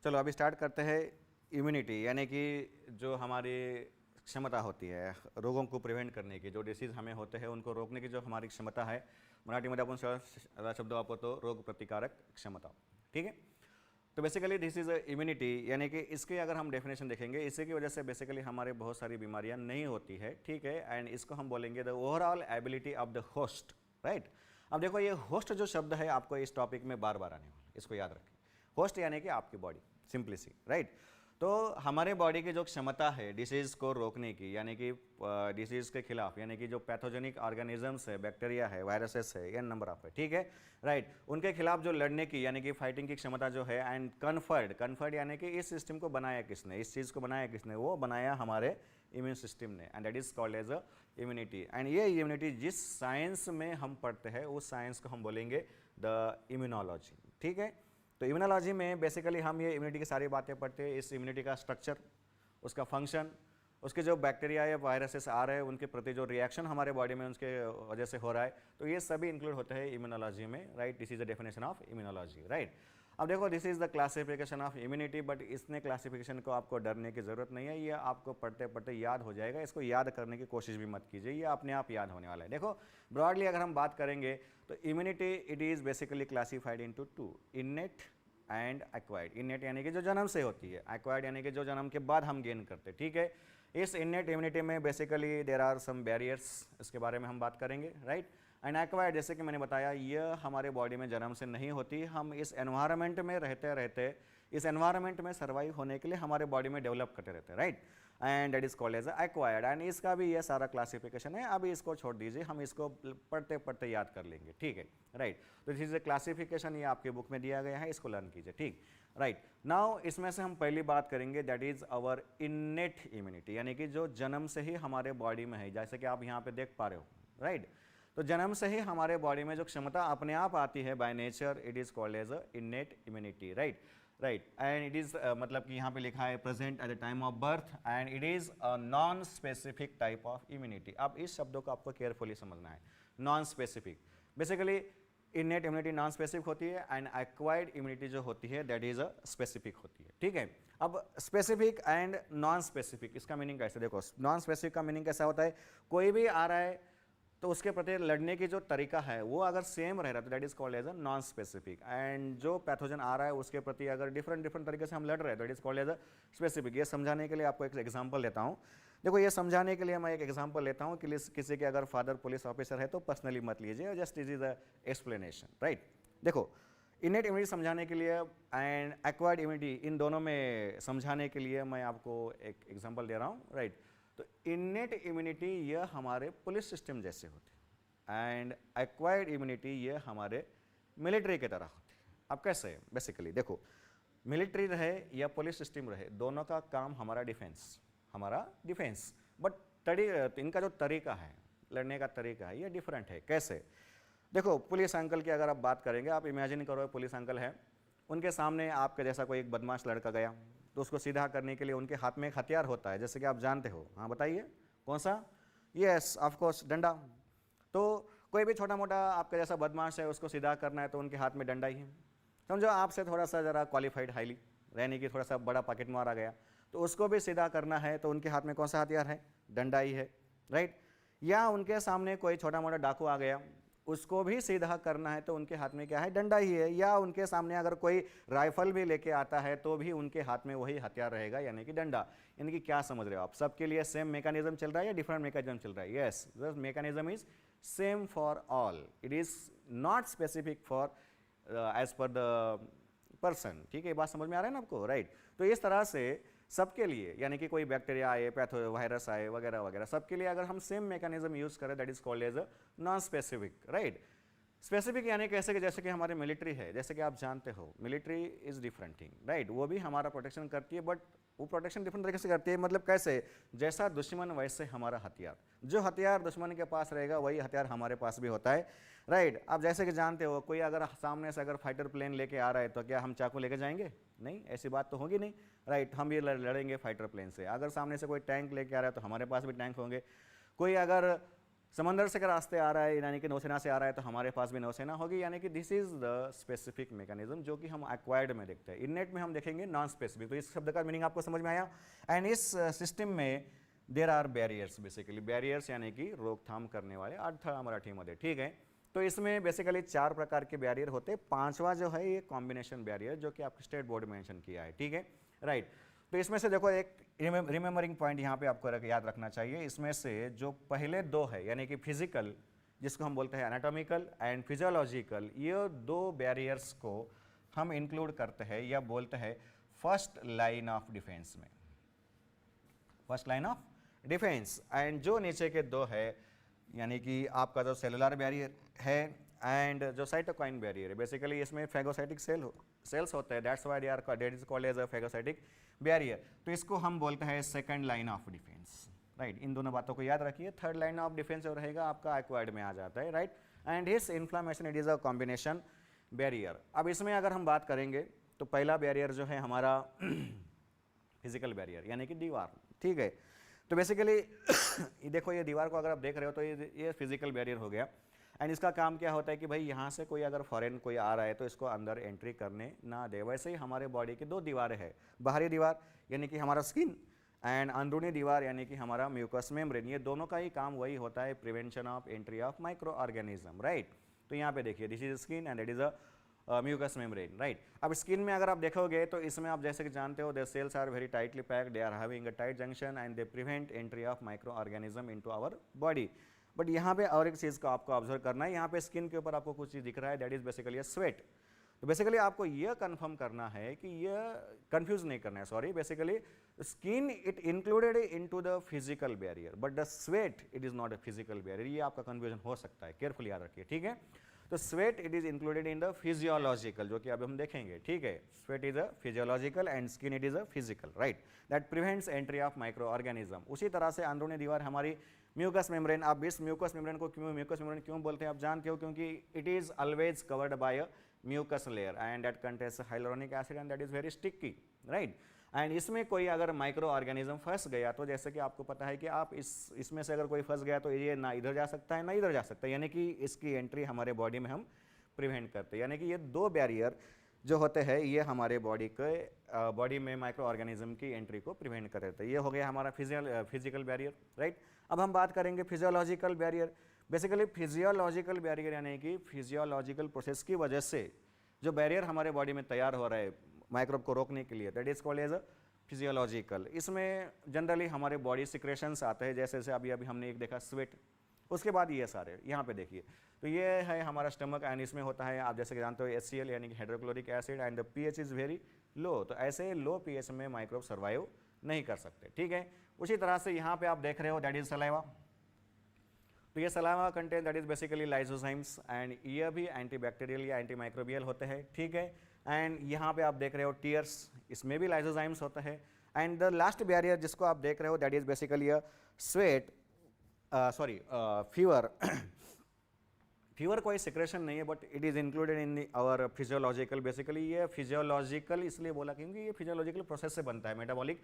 चलो अभी स्टार्ट करते हैं। इम्यूनिटी यानी कि जो हमारी क्षमता होती है रोगों को प्रिवेंट करने की, जो डिसीज़ हमें होते हैं उनको रोकने की जो हमारी क्षमता है, मराठीमध्ये आपण सरळ शब्द वापरतो रोग प्रतिकारक क्षमता। ठीक है, तो बेसिकली दिस इज इम्यूनिटी, यानी कि इसके अगर हम डेफिनेशन देखेंगे, इसी की वजह से बेसिकली हमारे बहुत सारी बीमारियां नहीं होती है। ठीक है, एंड इसको हम बोलेंगे the overall ability of the host. Right, अब देखो ये होस्ट जो शब्द है आपको इस टॉपिक में बार बार आने वाला, इसको याद रखें। होस्ट यानी कि आपकी बॉडी, सिंपली सी। राइट, तो हमारे बॉडी की जो क्षमता है डिसीज़ को रोकने की, यानी कि डिसीज़ के खिलाफ, यानी कि जो पैथोजेनिक ऑर्गेनिजम्स है, बैक्टीरिया है, वायरसेस है, एन नंबर ऑफ है। ठीक है, राइट, उनके खिलाफ जो लड़ने की यानी कि फाइटिंग की क्षमता जो है, एंड कन्फर्ड यानी कि इस सिस्टम को बनाया किसने, इस चीज़ को बनाया किसने, वो बनाया हमारे इम्यून सिस्टम ने, and that is called as a immunity. And ये इम्यूनिटी जिस साइंस में हम पढ़ते हैं उस साइंस को हम बोलेंगे द इम्यूनोलॉजी। ठीक है, तो इम्यूनोलॉजी में बेसिकली हम ये इम्यूनिटी की सारी बातें पढ़ते हैं, इस इम्यूनिटी का स्ट्रक्चर, उसका फंक्शन, उसके जो बैक्टीरिया या वायरसेस आ रहे हैं उनके प्रति जो रिएक्शन हमारे बॉडी में उनके वजह से हो रहा है, तो ये सभी इंक्लूड होते हैं इम्यूनोलॉजी में। Right, this is the definition of immunology. Right, अब देखो this is the classification of immunity, but इसने क्लासिफिकेशन को आपको डरने की ज़रूरत नहीं है, ये आपको पढ़ते पढ़ते याद हो जाएगा। इसको याद करने की कोशिश भी मत कीजिए, ये अपने आप याद होने वाला है। देखो ब्रॉडली अगर हम बात करेंगे तो immunity it is basically classified into two, इनेट and acquired. इनेट यानी कि जो जन्म से होती है, एक्वायर्ड यानी कि जो जन्म के बाद हम गेन करते हैं। ठीक है, इस इनेट इम्यूनिटी में basically there are some barriers, इसके बारे में हम बात करेंगे। राइट, एंड एक्वायर्ड जैसे कि मैंने बताया यह हमारे बॉडी में जन्म से नहीं होती, हम इस एनवायरनमेंट में रहते रहते इस एनवायरनमेंट में सर्वाइव होने के लिए हमारे बॉडी में डेवलप करते रहते हैं। Right, and that is called as acquired, and इसका भी ये सारा क्लासिफिकेशन है। अभी इसको छोड़ दीजिए, हम इसको पढ़ते पढ़ते याद कर लेंगे। ठीक है, राइट, तो दिस इज ए क्लासिफिकेशन, ये आपके बुक में दिया गया है, इसको लर्न कीजिए। ठीक, राइट, नाउ इसमें से हम पहली बात करेंगे that is our innate immunity, यानी कि जो जन्म से ही हमारे बॉडी में है, जैसे कि आप यहाँ पे देख पा रहे हो। राइट, तो जन्म से ही हमारे बॉडी में जो क्षमता अपने आप आती है by nature, it is called as a innate immunity. Right, right, and it is मतलब कि यहाँ पे लिखा है present at the time of birth, and it is a non specific type of immunity. अब इस शब्दों को आपको केयरफुली समझना है। Non specific, basically innate immunity non specific होती है, एंड एक्वायर्ड इम्यूनिटी जो होती है दैट इज अ स्पेसिफिक होती है। ठीक है, अब स्पेसिफिक एंड नॉन स्पेसिफिक, इसका मीनिंग कैसे, देखो नॉन स्पेसिफिक का मीनिंग कैसा होता है, कोई भी आ रहा है तो उसके प्रति लड़ने की जो तरीका है वो अगर सेम रह रहा है तो that is called as a non specific, and जो पैथोजन आ रहा है उसके प्रति अगर डिफरेंट तरीके से हम लड़ रहे हैं that is called as a specific. ये समझाने के लिए आपको एक एग्जांपल लेता हूँ। देखो ये समझाने के लिए मैं एक एग्जांपल लेता हूँ कि किसी के अगर फादर पुलिस ऑफिसर है तो पर्सनली मत लीजिए, just is the explanation. Right, देखो इनेट इम्यूनिटी समझाने के लिए एंड एक्वायर्ड इम्यूनिटी, इन दोनों में समझाने के लिए मैं आपको एक एग्जांपल दे रहा हूँ। राइट, तो इनेट इम्यूनिटी यह हमारे पुलिस सिस्टम जैसे होते हैं, एंड एक्वायर्ड इम्यूनिटी यह हमारे मिलिट्री की तरह होती है। अब कैसे, बेसिकली देखो मिलिट्री रहे या पुलिस सिस्टम रहे, दोनों का काम हमारा डिफेंस, बट इनका जो तरीका है, लड़ने का तरीका है, ये डिफरेंट है। कैसे, देखो पुलिस अंकल की अगर आप बात करेंगे, आप इमेजिन करो पुलिस अंकल है, उनके सामने आपके जैसा कोई एक बदमाश लड़का गया तो उसको सीधा करने के लिए उनके हाथ में एक हथियार होता है, जैसे कि आप जानते हो। हाँ बताइए कौन सा? यस ऑफ कोर्स, डंडा। तो कोई भी छोटा मोटा आपका जैसा बदमाश है उसको सीधा करना है तो उनके हाथ में डंडा ही है। समझो आपसे थोड़ा सा ज़रा क्वालिफाइड हाईली रहने की थोड़ा सा बड़ा पॉकेट मारा गया तो उसको भी सीधा करना है तो उनके हाथ में कौन सा हथियार है? डंडा ही है। राइट, या उनके सामने कोई छोटा मोटा डाकू आ गया उसको भी सीधा करना है तो उनके हाथ में क्या है? डंडा ही है। या उनके सामने अगर कोई राइफल भी लेके आता है तो भी उनके हाथ में वही हथियार रहेगा, यानी कि डंडा। यानी कि क्या समझ रहे हो आप? सबके लिए सेम मैकेनिज्म चल रहा है या डिफरेंट मैकेनिज्म चल रहा है? Yes, the mechanism is same for all, it is not specific for as per the person. ठीक है, ये बात समझ में आ रहा है ना आपको? राइट, तो इस तरह से सबके लिए, यानी कि कोई बैक्टीरिया आए, पैथो वायरस आए वगैरह वगैरह, सबके लिए अगर हम सेम मैकेनिज्म यूज करें that is called as a non specific. Right, specific यानी कैसे कि जैसे कि हमारे मिलिट्री है, जैसे कि आप जानते हो military is different thing. Right, वो भी हमारा प्रोटेक्शन करती है, बट वो प्रोटेक्शन डिफरेंट तरीके से करती है। मतलब कैसे? जैसा दुश्मन वैसे हमारा हथियार, जो हथियार दुश्मन के पास रहेगा वही हथियार हमारे पास भी होता है। राइट, आप जैसे कि जानते हो कोई अगर सामने से अगर फाइटर प्लेन लेके आ रहा है तो क्या हम चाकू लेके जाएंगे? नहीं, ऐसी बात तो होगी नहीं। राइट, हम ये लड़ेंगे फाइटर प्लेन से। अगर सामने से कोई टैंक लेके आ रहा है तो हमारे पास भी टैंक होंगे। कोई अगर समंदर से अगर रास्ते आ रहा है यानी कि नौसेना से आ रहा है तो हमारे पास भी नौसेना होगी, यानी कि this is the specific mechanism जो कि हम एक्वायर्ड में देखते हैं। इननेट में हम देखेंगे नॉन स्पेसिफिक। तो इस शब्द का मीनिंग आपको समझ में आया। एंड इस सिस्टम में there are barriers, basically barriers यानी कि रोकथाम करने वाले, अडथळा मराठीमध्ये, ठीक है। तो इसमें बेसिकली 4 प्रकार के बैरियर होते हैं। 5वां जो है ये कॉम्बिनेशन बैरियर जो कि आपके स्टेट बोर्ड मेंशन किया है, ठीक है, राइट। तो इसमें से देखो एक रिमेंबरिंग पॉइंट यहाँ पे आपको याद रखना चाहिए। इसमें से जो पहले 2 है यानी कि फिजिकल, जिसको हम बोलते हैं एनाटॉमिकल, एंड फिजियोलॉजिकल, ये 2 बैरियर्स को हम इंक्लूड करते हैं या बोलते हैं फर्स्ट लाइन ऑफ डिफेंस में, first line of defence. And जो नीचे के 2 है यानी कि आपका जो सेलुलर बैरियर है एंड जो साइटोकाइन बैरियर है, बेसिकली इसमें फैगोसाइटिक सेल्स होते हैं, that's why that is called as a phagocytic barrier. तो इसको हम बोलते हैं second line of defence, right. इन दोनों बातों को याद रखिए। थर्ड लाइन ऑफ डिफेंस जो रहेगा आपका एक्वायर्ड में आ जाता है, right. And his inflammation it is a combination barrier. अब इसमें अगर हम बात करेंगे तो पहला बैरियर जो है हमारा फिजिकल बैरियर यानी कि दीवार, ठीक है। तो बेसिकली देखो ये दीवार को अगर आप देख रहे हो तो ये फिजिकल बैरियर हो गया। एंड इसका काम क्या होता है कि भाई यहाँ से कोई अगर फॉरेन कोई आ रहा है तो इसको अंदर एंट्री करने ना दे। वैसे ही हमारे बॉडी की 2 दीवारें हैं, बाहरी दीवार यानी कि हमारा स्किन एंड अंदरूनी दीवार यानी कि हमारा म्यूकस मेम्ब्रेन। ये दोनों का ही काम वही होता है, prevention of entry of micro organism, right. तो यहाँ पे देखिए this is skin and it is a mucus membrane, right. अब स्किन में अगर आप देखोगे तो इसमें आप जैसे कि जानते हो the cells are very tightly packed, they are having a tight junction and they prevent entry of micro organism into our body. But यहाँ पे और एक चीज़ को आपको ऑब्जर्व करना है, यहाँ पे स्किन के ऊपर आपको कुछ चीज़ दिख रहा है, that is basically a sweat. तो बेसिकली आपको यह कंफर्म करना है कि यह कंफ्यूज नहीं करना है, sorry, basically skin it included into the physical barrier but the sweat it is not a physical barrier. ये आपका कंफ्यूजन हो सकता है, केयरफुली याद रखिए, ठीक है। तो sweat it is included in the physiological, जो कि अभी हम देखेंगे, ठीक है। Sweat is a physiological and skin it is a physical, right, that prevents entry of micro organism. उसी तरह से अंदरूनी दीवार हमारी म्यूकस मेम्ब्रेन। आप इस म्यूकस मेम्ब्रेन को क्यों म्यूकस मेम्ब्रेन क्यों बोलते हैं आप जानते हो, क्योंकि it is always covered by a mucus layer and that contains hyaluronic acid and that is very sticky, right. And इसमें कोई अगर माइक्रो ऑर्गेनिज्म फंस गया तो जैसे कि आपको पता है कि आप इसमें से अगर कोई फंस गया तो ये ना इधर जा सकता है ना इधर जा सकता है, यानी कि इसकी एंट्री हमारे बॉडी में हम प्रिवेंट करते हैं। यानी कि ये 2 बैरियर जो होते हैं ये हमारे बॉडी में माइक्रो ऑर्गेनिज्म की एंट्री को प्रिवेंट कर देते हैं। ये हो गया हमारा फिजिकल बैरियर, राइट। अब हम बात करेंगे physiological barrier. Basically physiological barrier यानी कि फिजियोलॉजिकल प्रोसेस की वजह से जो बैरियर हमारे बॉडी में तैयार हो रहा है माइक्रोब को रोकने के लिए, that is called as a physiological. इसमें जनरली हमारे बॉडी सिक्रेशंस आते हैं, जैसे अभी हमने एक देखा स्वेट, उसके बाद ये सारे यहाँ पे देखिए। तो ये है हमारा स्टमक एंड इसमें होता है आप जैसे कि जानते हो HCl यानी कि hydrochloric acid and the pH is very low. तो ऐसे लो pH में माइक्रोब सर्वाइव नहीं कर सकते, ठीक है। उसी तरह से यहाँ पे आप देख रहे हो दैट इज सलाइवा। तो ये saliva contain that is basically lysozymes and ये भी एंटीबैक्टीरियल या एंटीमाइक्रोबियल होते हैं, ठीक है। एंड यहाँ पे आप देख रहे हो टीयर्स, इसमें भी लाइसोजाइम्स होता है। एंड द लास्ट बैरियर जिसको आप देख रहे हो that is basically a sweat, sorry fever. Fever कोई सिक्रेशन नहीं है but it is included in our physiological. Basically ये फिजियोलॉजिकल इसलिए बोला क्योंकि ये फिजियोलॉजिकल प्रोसेस से बनता है, मेटाबॉलिक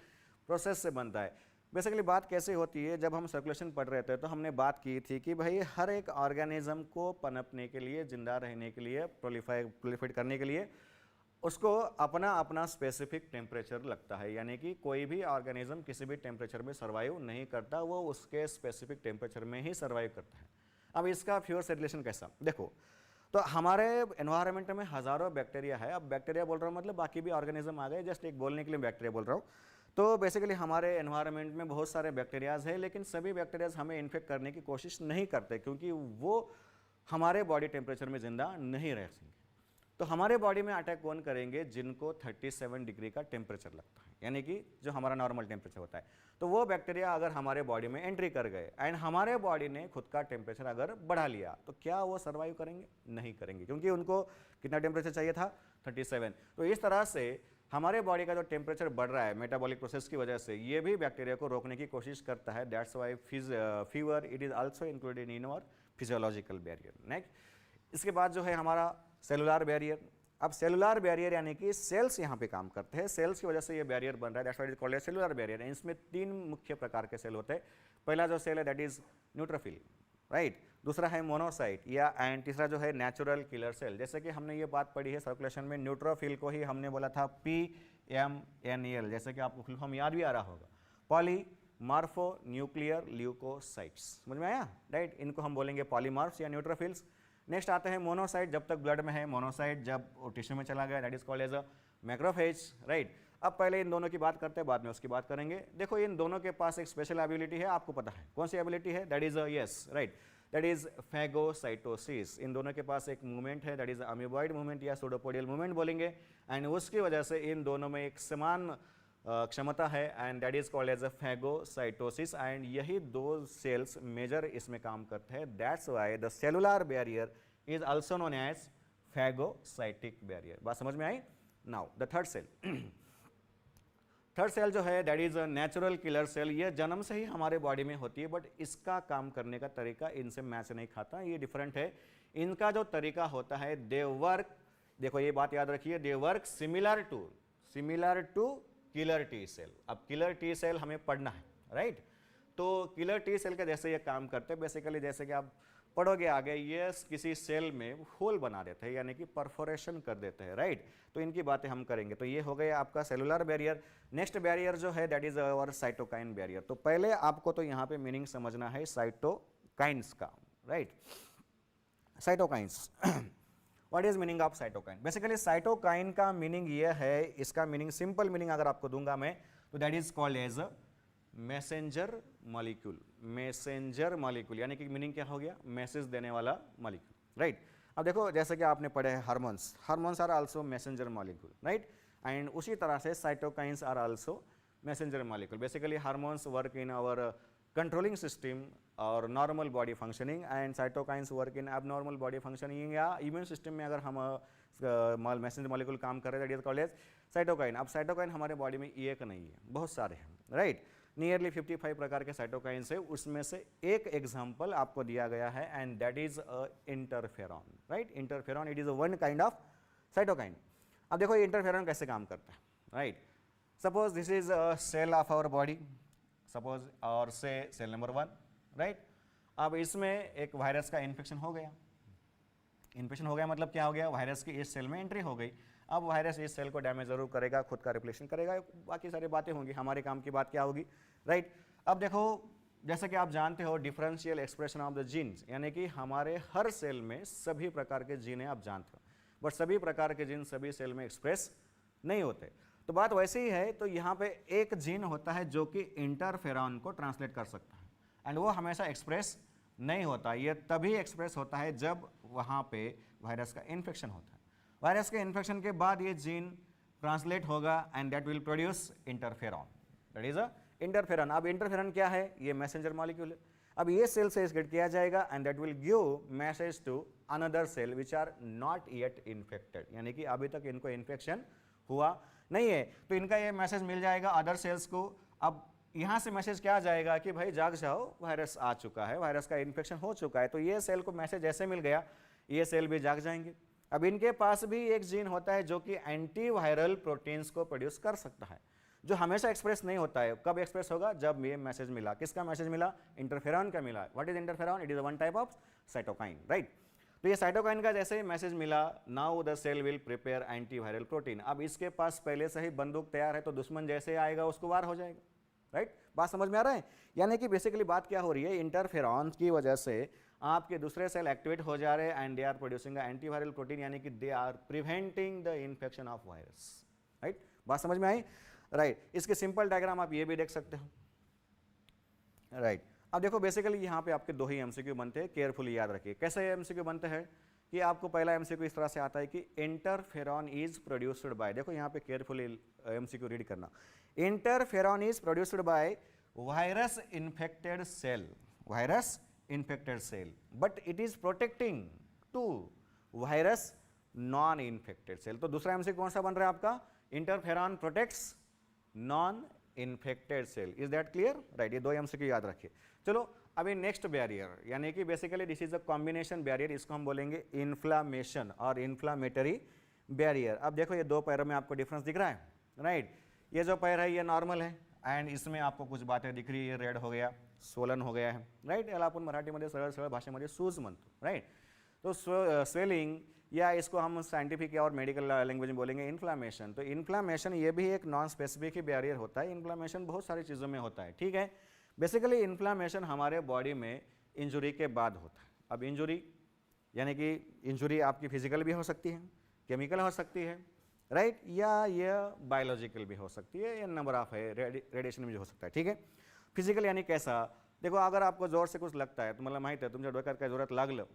प्रोसेस से बनता है। बेसिकली बात कैसे होती है, जब हम सर्कुलेशन पढ़ रहे थे तो हमने बात की थी कि भाई हर एक ऑर्गेनिज्म को पनपने के लिए, जिंदा रहने के लिए, प्रोलिफरेट करने के लिए उसको अपना अपना स्पेसिफिक टेम्परेचर लगता है। यानी कि कोई भी ऑर्गेनिज्म किसी भी टेम्परेचर में सर्वाइव नहीं करता, वो उसके स्पेसिफिक टेम्परेचर में ही सर्वाइव करता है। अब इसका फ्यूर से रिलेशन कैसा, देखो तो हमारे एनवायरनमेंट में हज़ारों बैक्टीरिया है। अब बैक्टीरिया बोल रहा हूँ मतलब बाकी भी ऑर्गेनिज्म आ गए, जस्ट एक बोलने के लिए बैक्टीरिया बोल रहा हूँ। तो बेसिकली हमारे एनवायरनमेंट में बहुत सारे बैक्टीरियाज हैं, लेकिन सभी बैक्टीरियाज हमें इन्फेक्ट करने की कोशिश नहीं करते क्योंकि वो हमारे बॉडी टेम्परेचर में ज़िंदा नहीं रह सकेंगे। तो हमारे बॉडी में अटैक कौन करेंगे, जिनको 37 डिग्री का टेम्परेचर लगता है, यानी कि जो हमारा नॉर्मल टेम्परेचर होता है। तो वो बैक्टीरिया अगर हमारे बॉडी में एंट्री कर गए एंड हमारे बॉडी ने खुद का टेम्परेचर अगर बढ़ा लिया तो क्या वो सर्वाइव करेंगे, नहीं करेंगे, क्योंकि उनको कितना टेम्परेचर चाहिए था, 37। तो इस तरह से हमारे बॉडी का जो टेम्परेचर बढ़ रहा है मेटाबॉलिक प्रोसेस की वजह से, ये भी बैक्टीरिया को रोकने की कोशिश करता है। That's why fever it is also included in our physiological barrier. Next इसके बाद जो है हमारा सेलुलर बैरियर। अब सेलुलर बैरियर यानी कि सेल्स यहाँ पे काम करते हैं, सेल्स की वजह से ये बैरियर बन रहा है, that's why it is called cellular barrier. इसमें 3 मुख्य प्रकार के सेल होते हैं। पहला जो सेल है दैट इज न्यूट्रोफिल, राइट, दूसरा है मोनोसाइट या एंड तीसरा जो है नेचुरल किलर सेल। जैसे कि हमने ये बात पढ़ी है सर्कुलेशन में, न्यूट्रोफिल को ही हमने बोला था PMNEL, जैसे कि आपको फुल फॉर्म याद भी आ रहा होगा, पॉलीमार्फो न्यूक्लियर ल्यूकोसाइट्स, समझ में आया, राइट। इनको हम बोलेंगे पॉलीमार्फ्स या न्यूट्रोफिल्स। नेक्स्ट आते हैं मोनोसाइट, जब तक ब्लड में है, मोनोसाइट जब टिश्यू में चला गया that is called as a macrophage, right. अब पहले इन दोनों की बात करते हैं, बाद में उसकी बात करेंगे। देखो इन दोनों के पास एक स्पेशल एबिलिटी है, आपको पता है कौन सी एबिलिटी है, that is yes right, that is phagocytosis. इन दोनों के पास एक मूवमेंट है दैट इज अमीबॉइड मूवमेंट या सूडोपोडियल मूवमेंट बोलेंगे, एंड उसकी वजह से इन दोनों में एक समान क्षमता है and that is called as a phagocytosis, and यही दो सेल्स मेजर इसमें काम करते हैं। That's why the cellular barrier is also known as phagocytic barrier. बात समझ में आई। Now the third cell, third cell जो है that is a natural killer cell. ये जन्म से ही हमारे बॉडी में होती है, बट इसका काम करने का तरीका इनसे मैच नहीं खाता, ये डिफरेंट है। इनका जो तरीका होता है, दे वर्क, देखो ये बात याद रखिए, they work similar to killer T cell. अब किलर टी सेल हमें पढ़ना है, राइट। तो किलर टी सेल के जैसे ये काम करते हैं, बेसिकली जैसे कि आप पढ़ोगे आगे, ये किसी सेल में होल बना देते हैं, यानी कि परफोरेशन कर देते हैं, राइट। तो इनकी बातें हम करेंगे। तो ये हो गया आपका सेलुलर बैरियर। नेक्स्ट बैरियर जो है that is our cytokine barrier. तो पहले आपको तो यहाँ पे मीनिंग समझना है साइटोकाइंस का, right. Cytokines what is meaning of cytokine? Basically cytokine का मीनिंग ये है, इसका मीनिंग सिंपल मीनिंग अगर आपको दूंगा मैं, तो that is called as messenger molecule. Messenger molecule यानी कि मीनिंग क्या हो गया, मैसेज देने वाला मॉलिक्यूल, राइट। अब देखो जैसे कि आपने पढ़े हैं hormones, hormones are also messenger molecule, right. And उसी तरह से cytokines are also messenger molecule. Basically hormones work in our controlling system और normal body functioning, and cytokines work in abnormal body functioning या इम्यून सिस्टम में अगर हम messenger molecule काम कर रहे हैं that is called as cytokine. अब साइटोकाइन हमारे बॉडी में एक नहीं है, बहुत सारे हैं, राइट। नियरली 55 प्रकार के साइटोकाइंस है, उसमें से एक एग्जाम्पल आपको दिया गया है and that is interferon, right. Interferon it is one kind of cytokine. अब देखो ये इंटरफेरॉन कैसे काम करता है, right. Suppose this is a cell of our body, suppose और से सेल नंबर 1, राइट। अब इसमें एक वायरस का इन्फेक्शन हो गया, इन्फेक्शन हो गया मतलब क्या हो गया, वायरस की इस सेल में एंट्री हो गई। अब वायरस इस सेल को डैमेज जरूर करेगा, खुद का रिप्लेशन करेगा, बाकी सारी बातें होंगी, हमारे काम की बात क्या होगी, राइट। अब देखो जैसे कि आप जानते हो differential expression of the genes, यानी कि हमारे हर सेल में सभी प्रकार के जीन है, आप जानते हो, बट सभी प्रकार के जीन सभी सेल में एक्सप्रेस नहीं होते। तो बात वैसे ही है। तो यहाँ पे एक जीन होता है जो कि इंटरफेरॉन को ट्रांसलेट कर सकता है, एंड वो हमेशा एक्सप्रेस नहीं होता, ये तभी एक्सप्रेस होता है जब वहाँ पे वायरस का इन्फेक्शन होता है। वायरस के इन्फेक्शन के बाद ये जीन ट्रांसलेट होगा and that will produce interferon, that is a interferon. अब इंटरफेरॉन क्या है, ये मैसेंजर मॉलिक्यूल है। अब ये सेल से एक्सक्रीट किया जाएगा and that will give message to another cell which are not yet infected, यानी कि अभी तक इनको इन्फेक्शन हुआ नहीं है, तो इनका ये मैसेज मिल जाएगा अदर सेल्स को। अब यहाँ से मैसेज क्या जाएगा कि भाई जाग जाओ, वायरस आ चुका है, वायरस का इन्फेक्शन हो चुका है। तो ये सेल को मैसेज ऐसे मिल गया, ये सेल भी जाग जाएंगे। अब इनके पास भी एक जीन होता है जो कि एंटीवायरल प्रोटीन्स को प्रोड्यूस कर सकता है, जो हमेशा एक्सप्रेस नहीं होता है। कब एक्सप्रेस होगा, जब ये मैसेज मिला, किसका मैसेज मिला, इंटरफेरॉन का मिला। What is interferon, it is one type of cytokine, right. तो ये साइटोकाइन का जैसे ही मैसेज मिला, now the cell will prepare antiviral protein. अब इसके पास पहले से ही बंदूक तैयार है, तो दुश्मन जैसे आएगा उसको वार हो जाएगा, राइट। बात समझ में आ रहा है। यानी कि बेसिकली बात क्या हो रही है, इंटरफेरॉन की वजह से आपके दूसरे सेल एक्टिवेट हो जा रहे हैं and they are producing antiviral protein, यानी कि they are preventing the infection of virus, right. बात समझ में आई, राइट। इसके सिंपल डायग्राम आप ये भी देख सकते हो, राइट। अब देखो बेसिकली यहाँ पे आपके दो ही एमसीक्यू बनते हैं, केयरफुली याद रखिए। कैसे एमसीक्यू बनते हैं कि आपको पहला एमसीक्यू इस तरह से आता है कि इंटरफेरॉन इज प्रोड्यूस्ड बाय, देखो यहाँ पे केयरफुली एमसीक्यू रीड करना, interferon is produced by virus infected cell, virus infected cell, but it is protecting to virus non infected cell। तो दूसरा एमसीक्यू कौन सा बन रहा है आपका, interferon protects non infected cell. Is that clear, right. ये दो एमसीक्यू याद रखिए। चलो अभी नेक्स्ट बैरियर, यानी कि basically this is a combination barrier, इसको हम बोलेंगे इन्फ्लामेशन और इन्फ्लामेटरी बैरियर। अब देखो ये दो पैरों में आपको डिफरेंस दिख रहा है, राइट। ये जो पैर है ये नॉर्मल है अँड इसमें आपको कुछ बातें दिख रही है, रेड हो गया, स्वलन हो गया है, राईट. याला आपण मराठीमध्ये सरळ सरळ भाषेमध्ये सूज म्हणतो, राईट. तो स्वेलिंग या इसको हम साइंटिफिक और मेडिकल लैंग्वेज में बोलेंगे इन्फ्लामेशन. तो इन्फ्लामेशन ये भी एक नॉन स्पेसिफिक ही बैरियर होता है. इन्फ्लामेशन बहुत सारी चीज़ों में होता है, ठीक है. बेसिकली इन्फ्लामेशन हमारे बॉडी में इंजुरी के बाद होता है. अब इंजुरी यानी कि इंजुरी आपकी फिजिकल भी हो सकती है, केमिकल हो सकती है, राइट, या ये बायोलॉजिकल भी हो सकती है, या नंबर ऑफ है, रेडिएशन भी हो सकता है, ठीक है. फिजिकल यानी कैसा, देखो अगर आपको जोर से कुछ लगता है, तुम्हाला माहिती आहे तुमच्या डोक्यात काय जोरात लागलं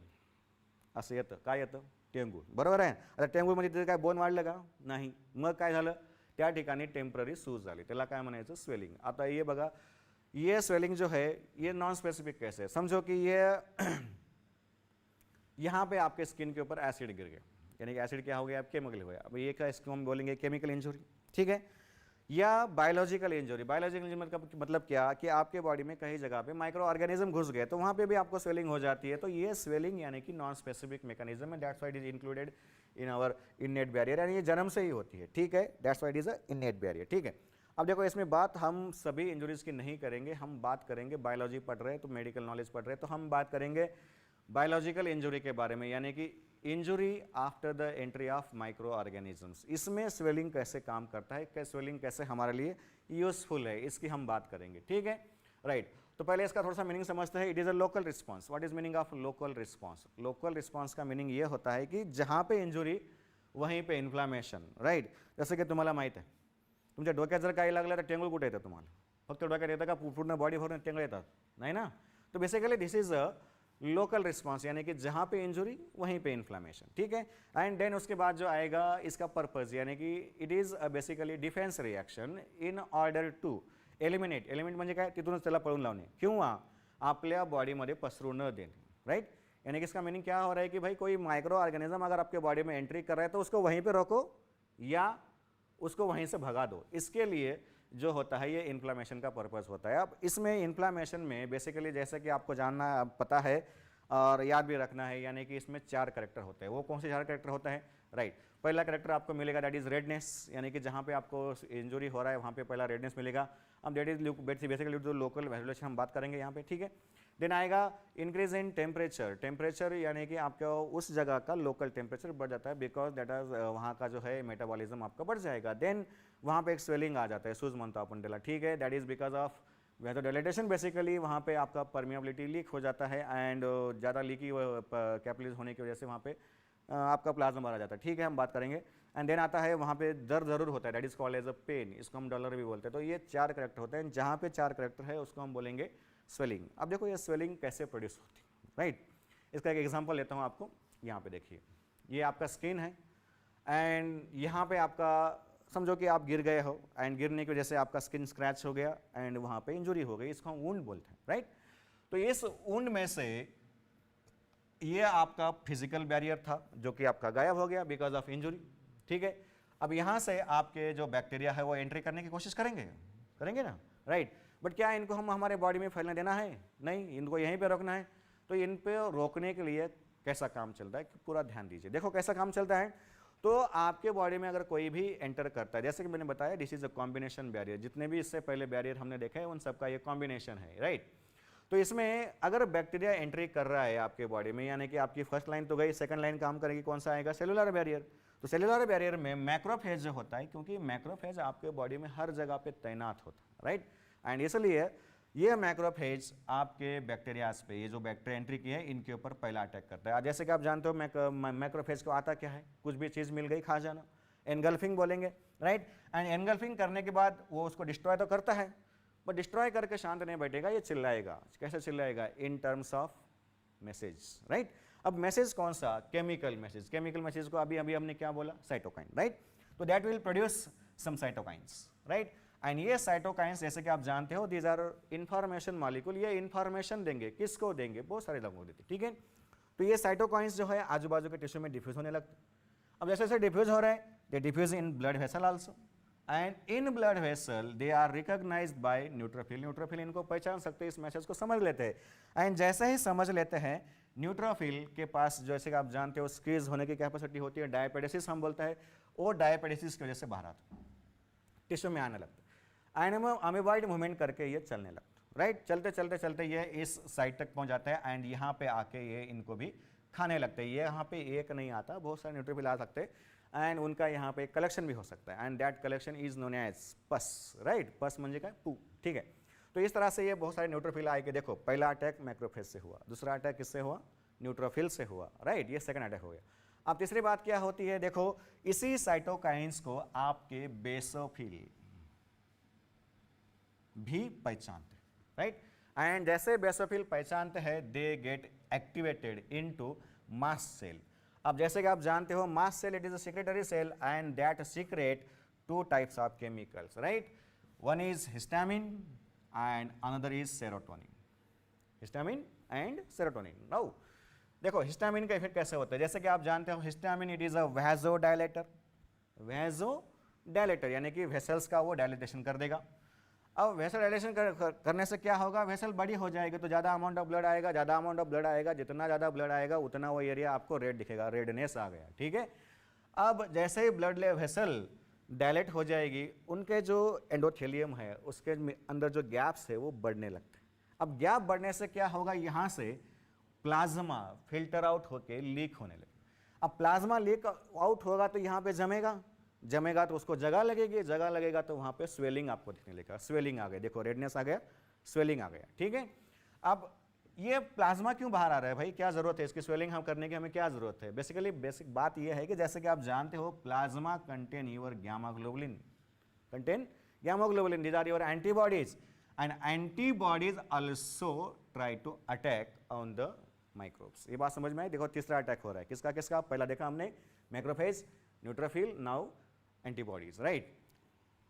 असं येतं, काय येतं, टेंगूळ, बरोबर आहे. आता टेंगूळमध्ये तिथे काय बोन वाढलं का, नाही. मग काय झालं, त्या ठिकाणी टेम्पररी सूज झाली, त्याला काय म्हणायचं, स्वेलिंग. आता ये बघा, ये स्वेलिंग जो है ये नॉन स्पेसिफिक कैसे है, समझो कि ये यहाँ पे आपके स्किन के ऊपर एसिड गिर गया, यानी कि एसिड क्या हो गया, आप केमिकल हो गया. अब ये क्या, इसको हम बोलेंगे केमिकल इंजुरी, ठीक है. या बायोलॉजिकल इंजुरी. बायोलॉजिकल इंजुरी का मतलब क्या कि आपके बॉडी में कहीं जगह पे माइक्रो ऑर्गेनिज्म घुस गए तो वहाँ पे भी आपको स्वेलिंग हो जाती है. तो ये स्वेलिंग यानी कि नॉन स्पेसिफिक मैकेनिज्म है, that's why it is included in our innate barrier, यानी ये जन्म से ही होती है, ठीक है. That's why it is a innate barrier, ठीक है. अब देखो इसमें बात हम सभी इंजुरीज की नहीं करेंगे, हम बात करेंगे, बायोलॉजी पढ़ रहे हैं तो मेडिकल नॉलेज पढ़ रहे हैं तो हम बात करेंगे बायोलॉजिकल इंजुरी के बारे में, यानी कि injury after the entry of micro organisms. इसमें स्वेलिंग कैसे काम करता है, क्या स्वेलिंग कैसे हमारे लिए यूजफुल है, इसकी हम बात करेंगे, ठीक है, राइट. तो पहले इसका थोड़ा सा मीनिंग समझते हैं. It is a local response. What is meaning of local response. Local response का मीनिंग ये होता है कि जहाँ पे इंजुरी वहीं पे इन्फ्लामेशन, राइट. जसं की तुम्हाला माहीत आहे, तुमच्या डोक्यात जर काही लागलं तर टेंगूळ कुठे येतं तुम्हाला, फक्त डोक्यात येतं का पूर्ण बॉडी भरून टेंगळ येतात, नाही ना. तो basically this is a local response, यानी कि जहाँ पे इंजुरी वहीं पे इन्फ्लामेशन, ठीक है. एंड देन उसके बाद जो आएगा इसका पर्पज़, यानी कि it is basically defence reaction in order to eliminate. Eliminate म्हणजे काय, तिथूनच त्याला पळून लावणे किंवा आपल्या बॉडीमध्ये पसरू न देने, राइट. यानी कि इसका मीनिंग क्या हो रहा है कि भाई कोई माइक्रो ऑर्गेनिज्म अगर आपके बॉडी में एंट्री कर रहा है तो उसको वहीं पे रोको या उसको वहीं से भगा दो. इसके लिए जो होता है ये इन्फ्लामेशन का पर्पस होता है. अब इसमें इन्फ्लामेशन में बेसिकली जैसे कि आपको जानना पता है और याद भी रखना है, यानी कि इसमें 4 कैरेक्टर होते हैं. वो कौन से 4 कैरेक्टर होते हैं, राइट. पहला कैरेक्टर आपको मिलेगा दैट इज रेडनेस, यानी कि जहाँ पे आपको इंजुरी हो रहा है वहाँ पे पहला रेडनेस मिलेगा. अब दैट इज बेसिकली जो लोकल वैल्यूएशन हम बात करेंगे यहाँ पे, ठीक है. देन आएगा इंक्रीज इन टेम्परेचर. टेम्परेचर यानी कि आपका उस जगह का लोकल टेम्परेचर बढ़ जाता है, बिकॉज दैट इज वहाँ का जो है मेटाबॉलिज्म आपका बढ़ जाएगा. देन वहाँ पे एक स्वेलिंग आ जाता है, सूज म्हणतो आपण त्याला, ठीक है. That is because of vasodilatation. Basically वहाँ पे आपका परमिएबिलिटी लीक हो जाता है एंड ज़्यादा लीकी कैपिलरीज होने की वजह से वहाँ पे आपका प्लाज्मा भरा जाता है, ठीक है, हम बात करेंगे. एंड देन आता है वहाँ पे दर्द ज़रूर होता है, that is called as a pain, इसको हम डॉलर भी बोलते हैं. तो ये 4 करेक्टर होते हैं, जहाँ पे 4 करेक्टर है उसको हम बोलेंगे स्वेलिंग. अब देखो ये स्वेलिंग कैसे प्रोड्यूस होती है, राइट. इसका एक एग्जांपल लेता हूँ आपको. यहाँ पे देखिए, ये आपका स्किन है एंड यहाँ पे आपका समझो कि आप गिर गए हो एंड गिरने की वजह से आपका स्किन स्क्रैच हो गया एंड वहाँ पे इंजुरी हो गई, इसको हम वुंड बोलते हैं, राइट. तो इस वुंड में से ये आपका फिजिकल बैरियर था जो कि आपका गायब हो गया बिकॉज ऑफ इंजुरी, ठीक है. अब यहाँ से आपके जो बैक्टीरिया है वो एंट्री करने की कोशिश करेंगे ना, राइट. बट क्या इनको हम हमारे बॉडी में फैलने देना है, नहीं, इनको यहीं पे रोकना है. तो इन पे रोकने के लिए कैसा काम चलता है, पूरा ध्यान दीजिए. देखो कैसा काम चलता है. तो आपके बॉडी में अगर कोई भी एंटर करता है, जैसे कि मैंने बताया this is a combination barrier, जितने भी इससे पहले बैरियर हमने देखा है उन सबका ये कॉम्बिनेशन है, राइट. तो इसमें अगर बैक्टीरिया एंट्री कर रहा है आपके बॉडी में, यानी कि आपकी फर्स्ट लाइन तो गई, सेकंड लाइन काम करेगी, कौन सा आएगा, सेलुलर बैरियर. तो सेलुलर बैरियर में मैक्रोफेज जो होता है, क्योंकि मैक्रोफेज आपके बॉडी में हर जगह पे तैनात होता है, राइट. एंड इसलिए ये मैक्रोफेज आपके बैक्टीरियाज पे, ये जो बैक्टीरिया एंट्री की है इनके ऊपर पहला अटैक करता है. जैसे कि आप जानते हो मैक्रोफेज को आता क्या है, कुछ भी चीज़ मिल गई खा जाना, एनगल्फिंग बोलेंगे, राइट. एंड एनगल्फिंग करने के बाद वो उसको डिस्ट्रॉय तो करता है, बट डिस्ट्रॉय करके शांत नहीं बैठेगा, ये चिल्लाएगा. कैसे चिल्लाएगा, in terms of message, right. अब मैसेज कौन सा, केमिकल मैसेज. केमिकल मैसेज को अभी हमने क्या बोला, साइटोकाइन, राइट. तो that will produce some cytokines, right. And ये साइटोकाइंस जैसे कि आप जानते हो दीज आर इंफॉर्मेशन मॉलिक्यूल. ये इंफॉर्मेशन देंगे, किसको देंगे, बहुत सारे लोगों को देते, ठीक है. तो ये साइटोकाइंस जो है आजू बाजू के टिश्यू में डिफ्यूज होने लगते. अब जैसे जैसे डिफ्यूज हो रहे हैं, they diffuse in blood vessel also, and in blood vessel they are recognised by neutrophil. Neutrophil इनको पहचान सकते हैं, इस मैसेज को समझ लेते हैं. एंड जैसे ही समझ लेते हैं, न्यूट्रोफिल के पास जैसे कि आप जानते हो स्क्वीज होने की कैपेसिटी होती है, डायपेडेसिस हम बोलते हैं, वो डायपेडेसिस की वजह से बाहर आता है, टिश्यू में आने लगता है. अमीबॉइड मूवमेंट करके ये चलने लगता, राइट। चलते चलते चलते ये इस साइड तक पहुंच जाता है एंड यहाँ पे आके ये इनको भी खाने लगते हैं। ये यहाँ पे एक नहीं आता, बहुत सारे न्यूट्रोफिल आ सकते हैं एंड उनका यहाँ पे कलेक्शन भी हो सकता है and that collection is known as pus, right. Pus म्हणजे काय, पू, ठीक है। तो इस तरह से ये बहुत सारे न्यूट्रोफिल आए कि देखो पहला अटैक मैक्रोफेज से हुआ, दूसरा अटैक किससे हुआ, न्यूट्रोफिल से हुआ, राइट। ये सेकंड अटैक हो गया। अब तीसरी बात क्या होती है, देखो इसी साइटोकाइंस को आपके बेसोफिल भी पहचानते हैं, राइट। एंड जैसे बेसोफिल पहचानते हैं they get activated into mast cell. अब जैसे कि आप जानते हो mast cell it is a secretory cell and that secrete two types of chemicals, right. One is histamine and another is serotonin, histamine and serotonin. Now देखो histamine का effect कैसे होता है, जैसे कि आप जानते हो histamine it is a vasodilator, vasodilator यानी कि वेसल्स का वो डायलेटेशन कर देगा। अब वेसल डायलेशन करने से क्या होगा, वेसल बड़ी हो जाएगी तो ज़्यादा अमाउंट ऑफ ब्लड आएगा, ज़्यादा अमाउंट ऑफ ब्लड आएगा, जितना ज़्यादा ब्लड आएगा उतना वो एरिया आपको रेड दिखेगा, रेडनेस आ गया, ठीक है। अब जैसे ही ब्लड ले वेसल डायलेट हो जाएगी, उनके जो एंडोथेलियम है उसके अंदर जो गैप्स है वो बढ़ने लगते हैं। अब गैप बढ़ने से क्या होगा, यहाँ से प्लाज्मा फिल्टर आउट होके लीक होने लगे। अब प्लाज्मा लीक आउट होगा तो यहाँ पे जमेगा तो उसको जगह लगेगी, जगह लगेगा तो वहाँ पे स्वेलिंग आपको दिखने लगेगा, स्वेलिंग आ गया, देखो रेडनेस आ गया, स्वेलिंग आ गया, ठीक है। अब ये प्लाज्मा क्यों बाहर आ रहा है भाई, क्या जरूरत है इसकी स्वेलिंग हम करने की, हमें क्या जरूरत है। बेसिकली बेसिक बात यह है कि जैसे कि आप जानते हो plasma contain your gamma globulin, these are your antibodies and antibodies also try to attack on the microbes. ये बात समझ में आई। देखो तीसरा अटैक हो रहा है, किसका किसका, पहला देखा हमने macrophage, neutrophil, now antibodies, right.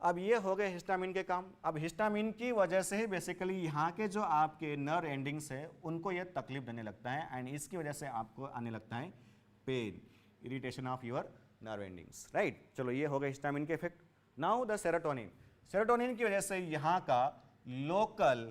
अब ये हो गए हिस्टामिन के काम। अब हिस्टामिन की वजह से ही बेसिकली यहाँ के जो आपके नर्व एंडिंग्स है उनको ये तकलीफ देने लगता है एंड इसकी वजह से आपको आने लगता है pain, irritation of your nerve endings, right. चलो ये हो गए हिस्टामिन के effect. Now the serotonin, serotonin की वजह से यहाँ का लोकल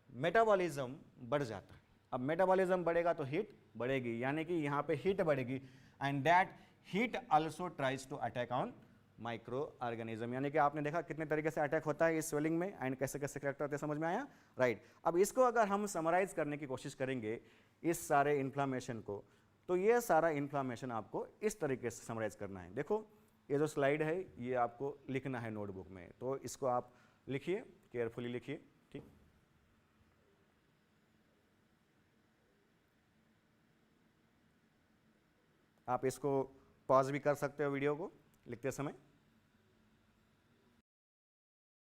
मेटाबॉलिज्म बढ़ जाता है। अब मेटाबॉलिज्म बढ़ेगा तो हीट बढ़ेगी, यानी कि यहाँ पे हीट बढ़ेगी and that heat also tries to attack on micro organism. यानी कि आपने देखा कितने तरीके से अटैक होता है इस स्वेलिंग में एंड कैसे कैसे करेक्टर होते हैं, समझ में आया, राइट। अब इसको अगर हम समराइज करने की कोशिश करेंगे इस सारे इन्फ्लामेशन को, तो ये सारा इन्फ्लामेशन आपको इस तरीके से समराइज करना है। देखो ये जो स्लाइड है ये आपको लिखना है नोटबुक में, तो इसको आप लिखिए, केयरफुली लिखिए, ठीक। आप इसको पॉज भी कर सकते हो वीडियो को लिखते समय।